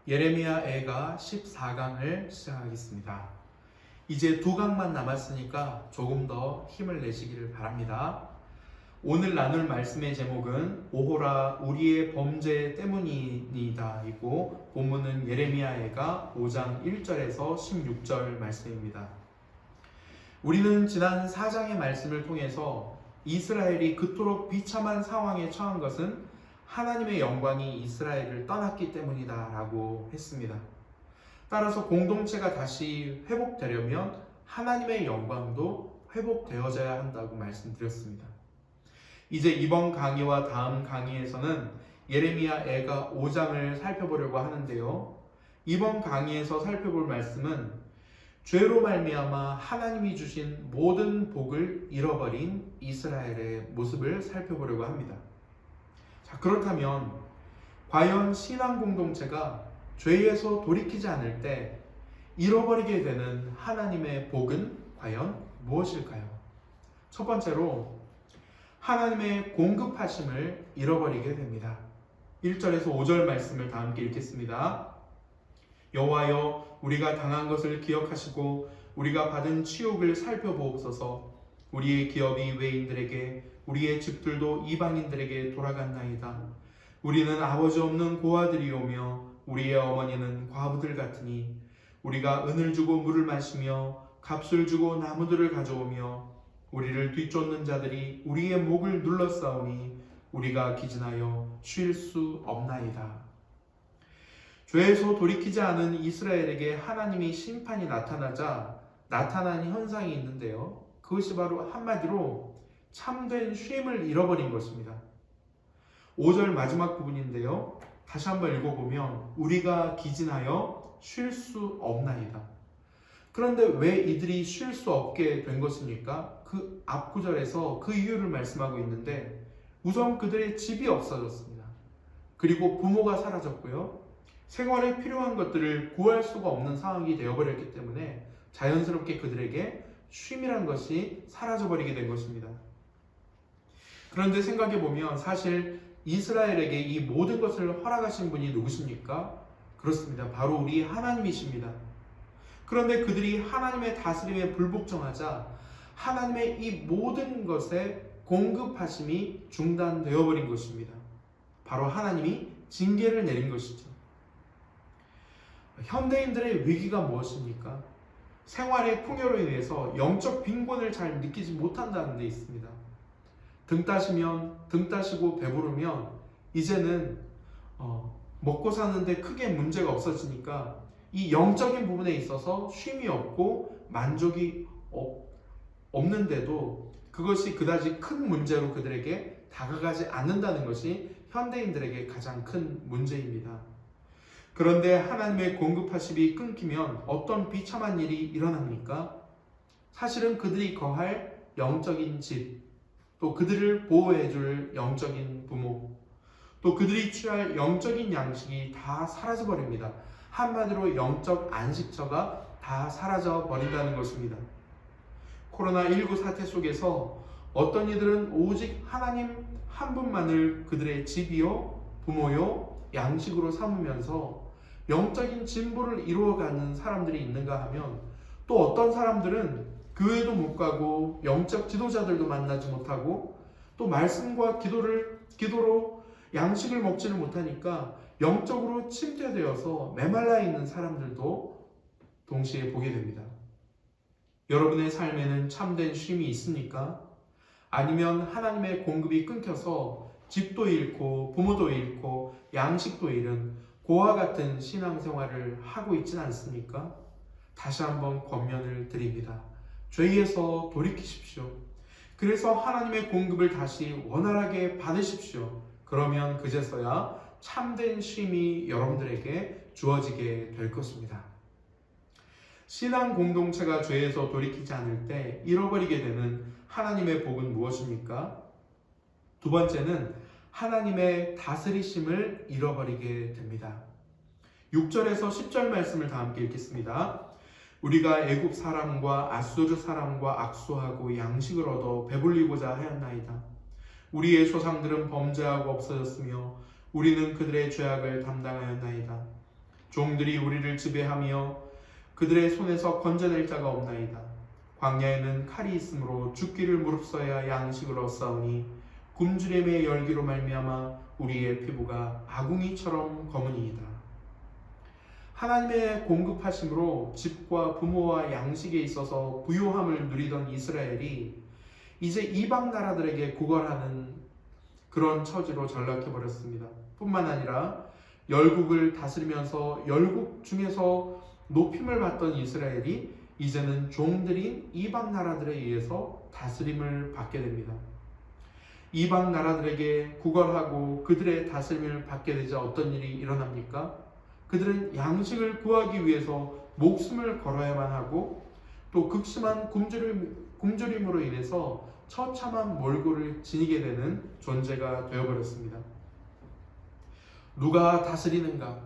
예레미야 애가 14강을 시작하겠습니다. 이제 2강만 남았으니까 조금 더 힘을 내시기를 바랍니다. 오늘 나눌 말씀의 제목은 오호라 우리의 범죄 때문이니다 이고 본문은 예레미야 애가 5장 1절에서 16절 말씀입니다. 우리는 지난 4장의 말씀을 통해서 이스라엘이 그토록 비참한 상황에 처한 것은 하나님의 영광이 이스라엘을 떠났기 때문이다 라고 했습니다. 따라서 공동체가 다시 회복되려면 하나님의 영광도 회복되어져야 한다고 말씀드렸습니다. 이제 이번 강의와 다음 강의에서는 예레미야 애가 5장을 살펴보려고 하는데요. 이번 강의에서 살펴볼 말씀은 죄로 말미암아 하나님이 주신 모든 복을 잃어버린 이스라엘의 모습을 살펴보려고 합니다. 자, 그렇다면 과연 신앙 공동체가 죄에서 돌이키지 않을 때 잃어버리게 되는 하나님의 복은 과연 무엇일까요? 첫 번째로 하나님의 공급하심을 잃어버리게 됩니다. 1절에서 5절 말씀을 다 함께 읽겠습니다. 여호와여, 우리가 당한 것을 기억하시고 우리가 받은 치욕을 살펴보옵소서. 우리의 기업이 외인들에게, 우리의 집들도 이방인들에게 돌아갔나이다. 우리는 아버지 없는 고아들이오며 우리의 어머니는 과부들 같으니 우리가 은을 주고 물을 마시며 값을 주고 나무들을 가져오며 우리를 뒤쫓는 자들이 우리의 목을 눌러싸우니 우리가 기진하여 쉴 수 없나이다. 죄에서 돌이키지 않은 이스라엘에게 하나님의 심판이 나타나자 나타난 현상이 있는데요. 그것이 바로 한마디로 참된 쉼을 잃어버린 것입니다. 5절 마지막 부분인데요. 다시 한번 읽어보면 우리가 기진하여 쉴 수 없나이다. 그런데 왜 이들이 쉴 수 없게 된 것입니까? 그 앞구절에서 그 이유를 말씀하고 있는데 우선 그들의 집이 없어졌습니다. 그리고 부모가 사라졌고요. 생활에 필요한 것들을 구할 수가 없는 상황이 되어버렸기 때문에 자연스럽게 그들에게 쉼이란 것이 사라져버리게 된 것입니다. 그런데 생각해보면 사실 이스라엘에게 이 모든 것을 허락하신 분이 누구십니까? 그렇습니다. 바로 우리 하나님이십니다. 그런데 그들이 하나님의 다스림에 불복종하자 하나님의 이 모든 것에 공급하심이 중단되어 버린 것입니다. 바로 하나님이 징계를 내린 것이죠. 현대인들의 위기가 무엇입니까? 생활의 풍요로 인해서 영적 빈곤을 잘 느끼지 못한다는 데 있습니다. 등 따시고 배부르면 이제는 먹고 사는데 크게 문제가 없어지니까 이 영적인 부분에 있어서 쉼이 없고 만족이 없는데도 그것이 그다지 큰 문제로 그들에게 다가가지 않는다는 것이 현대인들에게 가장 큰 문제입니다. 그런데 하나님의 공급하심이 끊기면 어떤 비참한 일이 일어납니까? 사실은 그들이 거할 영적인 집, 또 그들을 보호해줄 영적인 부모, 또 그들이 취할 영적인 양식이 다 사라져버립니다. 한마디로 영적 안식처가 다 사라져버린다는 것입니다. 코로나19 사태 속에서 어떤 이들은 오직 하나님 한 분만을 그들의 집이요, 부모요, 양식으로 삼으면서 영적인 진보를 이루어가는 사람들이 있는가 하면 또 어떤 사람들은 교회도 못 가고 영적 지도자들도 만나지 못하고 또 말씀과 기도로 양식을 먹지를 못하니까 영적으로 침체되어서 메말라 있는 사람들도 동시에 보게 됩니다. 여러분의 삶에는 참된 쉼이 있습니까? 아니면 하나님의 공급이 끊겨서 집도 잃고 부모도 잃고 양식도 잃은 고아 같은 신앙생활을 하고 있지는 않습니까? 다시 한번 권면을 드립니다. 죄에서 돌이키십시오. 그래서 하나님의 공급을 다시 원활하게 받으십시오. 그러면 그제서야 참된 쉼이 여러분들에게 주어지게 될 것입니다. 신앙 공동체가 죄에서 돌이키지 않을 때 잃어버리게 되는 하나님의 복은 무엇입니까? 두 번째는 하나님의 다스리심을 잃어버리게 됩니다. 6절에서 10절 말씀을 다 함께 읽겠습니다. 우리가 애굽 사람과 아수르 사람과 악수하고 양식을 얻어 배불리고자 하였나이다. 우리의 조상들은 범죄하고 없어졌으며 우리는 그들의 죄악을 담당하였나이다. 종들이 우리를 지배하며 그들의 손에서 건져낼 자가 없나이다. 광야에는 칼이 있으므로 죽기를 무릅써야 양식을 얻사오니 굶주림의 열기로 말미암아 우리의 피부가 아궁이처럼 검으니이다. 하나님의 공급하심으로 집과 부모와 양식에 있어서 부요함을 누리던 이스라엘이 이제 이방 나라들에게 구걸하는 그런 처지로 전락해버렸습니다. 뿐만 아니라 열국을 다스리면서 열국 중에서 높임을 받던 이스라엘이 이제는 종들인 이방 나라들에 의해서 다스림을 받게 됩니다. 이방 나라들에게 구걸하고 그들의 다스림을 받게 되자 어떤 일이 일어납니까? 그들은 양식을 구하기 위해서 목숨을 걸어야만 하고 또 극심한 굶주림으로 인해서 처참한 몰골을 지니게 되는 존재가 되어버렸습니다. 누가 다스리는가?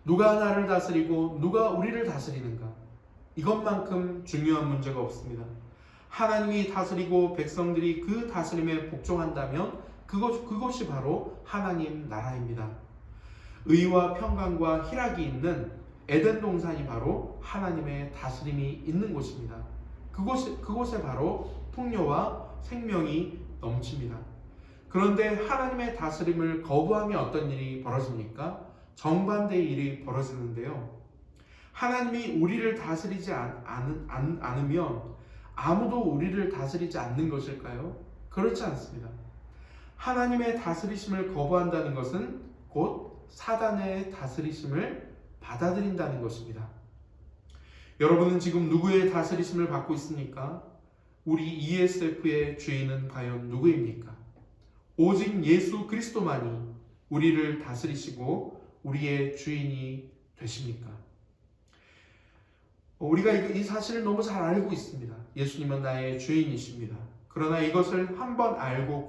누가 나를 다스리고 누가 우리를 다스리는가? 이것만큼 중요한 문제가 없습니다. 하나님이 다스리고 백성들이 그 다스림에 복종한다면 그것이 바로 하나님 나라입니다. 의와 평강과 희락이 있는 에덴 동산이 바로 하나님의 다스림이 있는 곳입니다. 그곳에 바로 풍요와 생명이 넘칩니다. 그런데 하나님의 다스림을 거부하면 어떤 일이 벌어집니까? 정반대의 일이 벌어지는데요. 하나님이 우리를 다스리지 않으면 아무도 우리를 다스리지 않는 것일까요? 그렇지 않습니다. 하나님의 다스리심을 거부한다는 것은 곧 사단의 다스리심을 받아들인다는 것입니다. 여러분은 지금 누구의 다스리심을 받고 있습니까? 우리 ESF의 주인은 과연 누구입니까? 오직 예수 그리스도만이 우리를 다스리시고 우리의 주인이 되십니까? 우리가 이 사실을 너무 잘 알고 있습니다. 예수님은 나의 주인이십니다. 그러나 이것을 한번 알고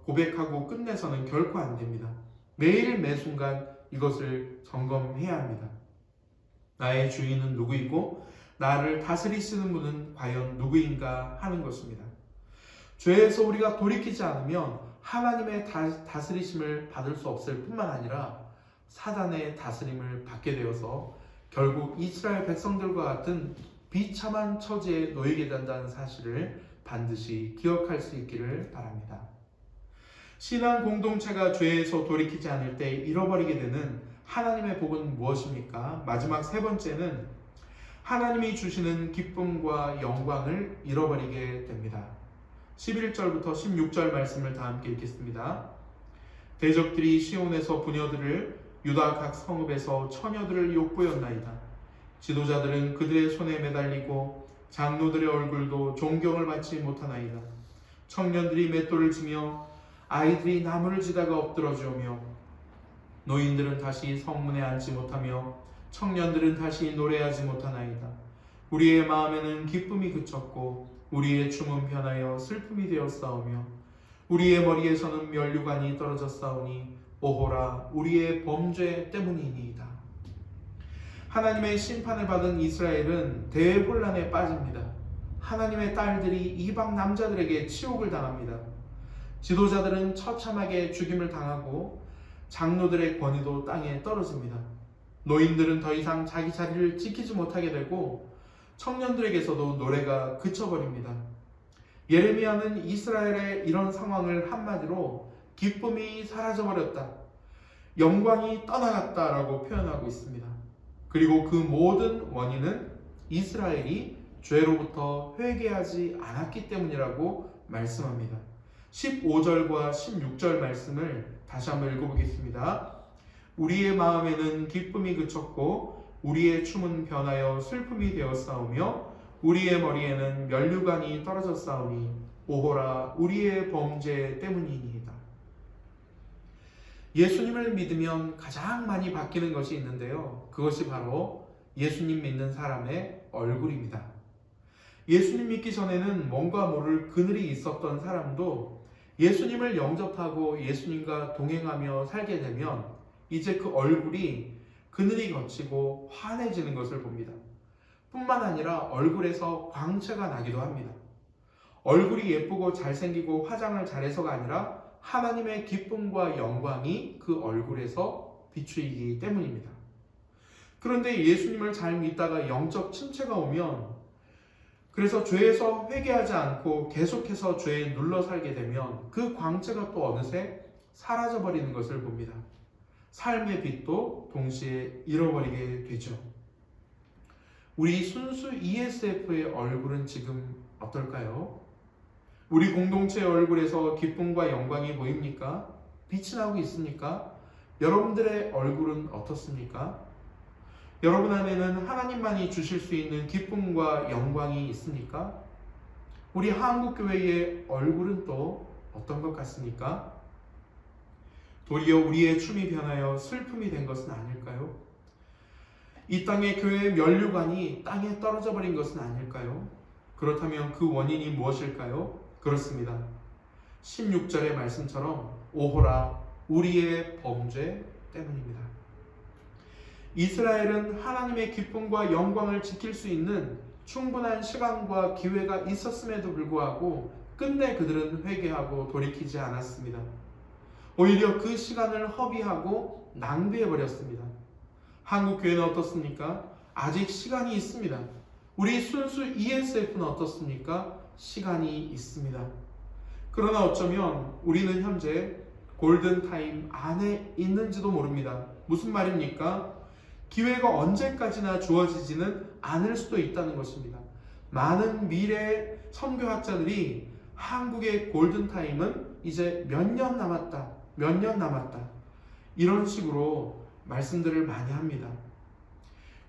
고백하고 끝내서는 결코 안 됩니다. 매일 매순간 이것을 점검해야 합니다. 나의 주인은 누구이고 나를 다스리시는 분은 과연 누구인가 하는 것입니다. 죄에서 우리가 돌이키지 않으면 하나님의 다스리심을 받을 수 없을 뿐만 아니라 사단의 다스림을 받게 되어서 결국 이스라엘 백성들과 같은 비참한 처지에 놓이게 된다는 사실을 반드시 기억할 수 있기를 바랍니다. 신앙 공동체가 죄에서 돌이키지 않을 때 잃어버리게 되는 하나님의 복은 무엇입니까? 마지막 세 번째는 하나님이 주시는 기쁨과 영광을 잃어버리게 됩니다. 11절부터 16절 말씀을 다 함께 읽겠습니다. 대적들이 시온에서 부녀들을 유다 각 성읍에서 처녀들을 욕보였나이다. 지도자들은 그들의 손에 매달리고 장로들의 얼굴도 존경을 받지 못하나이다. 청년들이 맷돌을 치며 아이들이 나무를 지다가 엎드러지오며 노인들은 다시 성문에 앉지 못하며 청년들은 다시 노래하지 못하나이다. 우리의 마음에는 기쁨이 그쳤고 우리의 춤은 변하여 슬픔이 되었사오며 우리의 머리에서는 면류관이 떨어졌사오니 오호라 우리의 범죄 때문이니이다. 하나님의 심판을 받은 이스라엘은 대혼란에 빠집니다. 하나님의 딸들이 이방 남자들에게 치욕을 당합니다. 지도자들은 처참하게 죽임을 당하고 장로들의 권위도 땅에 떨어집니다. 노인들은 더 이상 자기 자리를 지키지 못하게 되고 청년들에게서도 노래가 그쳐버립니다. 예레미야는 이스라엘의 이런 상황을 한마디로 기쁨이 사라져버렸다, 영광이 떠나갔다라고 표현하고 있습니다. 그리고 그 모든 원인은 이스라엘이 죄로부터 회개하지 않았기 때문이라고 말씀합니다. 15절과 16절 말씀을 다시 한번 읽어보겠습니다. 우리의 마음에는 기쁨이 그쳤고 우리의 춤은 변하여 슬픔이 되었사오며 우리의 머리에는 면류관이 떨어졌사오니 오호라 우리의 범죄 때문이니이다. 예수님을 믿으면 가장 많이 바뀌는 것이 있는데요. 그것이 바로 예수님 믿는 사람의 얼굴입니다. 예수님 믿기 전에는 뭔가 모를 그늘이 있었던 사람도 예수님을 영접하고 예수님과 동행하며 살게 되면 이제 그 얼굴이 그늘이 걷히고 환해지는 것을 봅니다. 뿐만 아니라 얼굴에서 광채가 나기도 합니다. 얼굴이 예쁘고 잘생기고 화장을 잘해서가 아니라 하나님의 기쁨과 영광이 그 얼굴에서 비추이기 때문입니다. 그런데 예수님을 잘 믿다가 영적 침체가 오면, 그래서 죄에서 회개하지 않고 계속해서 죄에 눌러 살게 되면 그 광채가 또 어느새 사라져버리는 것을 봅니다. 삶의 빛도 동시에 잃어버리게 되죠. 우리 순수 ESF의 얼굴은 지금 어떨까요? 우리 공동체의 얼굴에서 기쁨과 영광이 보입니까? 빛이 나고 있습니까? 여러분들의 얼굴은 어떻습니까? 여러분 안에는 하나님만이 주실 수 있는 기쁨과 영광이 있습니까? 우리 한국교회의 얼굴은 또 어떤 것 같습니까? 도리어 우리의 춤이 변하여 슬픔이 된 것은 아닐까요? 이 땅의 교회의 면류관이 땅에 떨어져 버린 것은 아닐까요? 그렇다면 그 원인이 무엇일까요? 그렇습니다. 16절의 말씀처럼 오호라 우리의 범죄 때문입니다. 이스라엘은 하나님의 기쁨과 영광을 지킬 수 있는 충분한 시간과 기회가 있었음에도 불구하고 끝내 그들은 회개하고 돌이키지 않았습니다. 오히려 그 시간을 허비하고 낭비해버렸습니다. 한국교회는 어떻습니까? 아직 시간이 있습니다. 우리 순수 ESF는 어떻습니까? 시간이 있습니다. 그러나 어쩌면 우리는 현재 골든타임 안에 있는지도 모릅니다. 무슨 말입니까? 기회가 언제까지나 주어지지는 않을 수도 있다는 것입니다. 많은 미래 선교학자들이 한국의 골든타임은 이제 몇 년 남았다 이런 식으로 말씀들을 많이 합니다.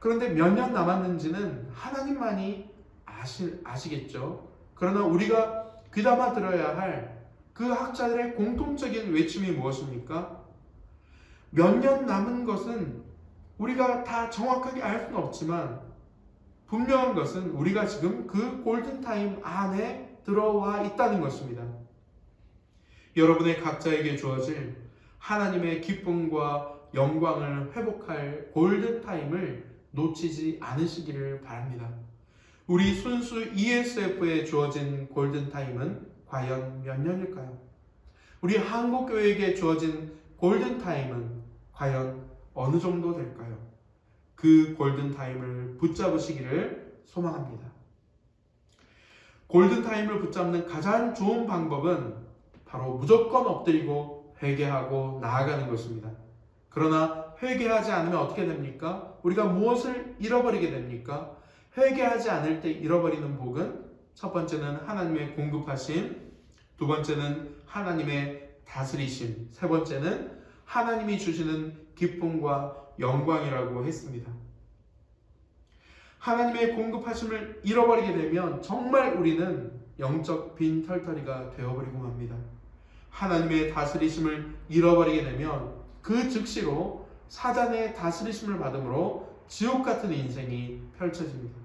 그런데 몇 년 남았는지는 하나님만이 아시겠죠. 그러나 우리가 귀담아 들어야 할 그 학자들의 공통적인 외침이 무엇입니까? 몇 년 남은 것은 우리가 다 정확하게 알 수는 없지만 분명한 것은 우리가 지금 그 골든타임 안에 들어와 있다는 것입니다. 여러분의 각자에게 주어질 하나님의 기쁨과 영광을 회복할 골든타임을 놓치지 않으시기를 바랍니다. 우리 순수 ESF에 주어진 골든타임은 과연 몇 년일까요? 우리 한국교회에게 주어진 골든타임은 과연 어느 정도 될까요? 그 골든타임을 붙잡으시기를 소망합니다. 골든타임을 붙잡는 가장 좋은 방법은 바로 무조건 엎드리고 회개하고 나아가는 것입니다. 그러나 회개하지 않으면 어떻게 됩니까? 우리가 무엇을 잃어버리게 됩니까? 회개하지 않을 때 잃어버리는 복은 첫 번째는 하나님의 공급하심, 두 번째는 하나님의 다스리심, 세 번째는 하나님이 주시는 기쁨과 영광이라고 했습니다. 하나님의 공급하심을 잃어버리게 되면 정말 우리는 영적 빈털터리가 되어버리고 맙니다. 하나님의 다스리심을 잃어버리게 되면 그 즉시로 사단의 다스리심을 받음으로 지옥 같은 인생이 펼쳐집니다.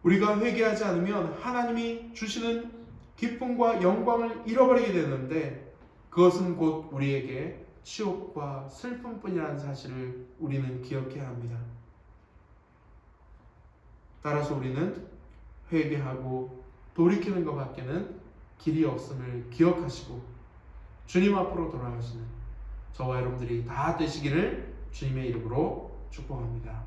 우리가 회개하지 않으면 하나님이 주시는 기쁨과 영광을 잃어버리게 되는데 그것은 곧 우리에게 치욕과 슬픔뿐이라는 사실을 우리는 기억해야 합니다. 따라서 우리는 회개하고 돌이키는 것 밖에는 길이 없음을 기억하시고 주님 앞으로 돌아가시는 저와 여러분들이 다 되시기를 주님의 이름으로 축복합니다.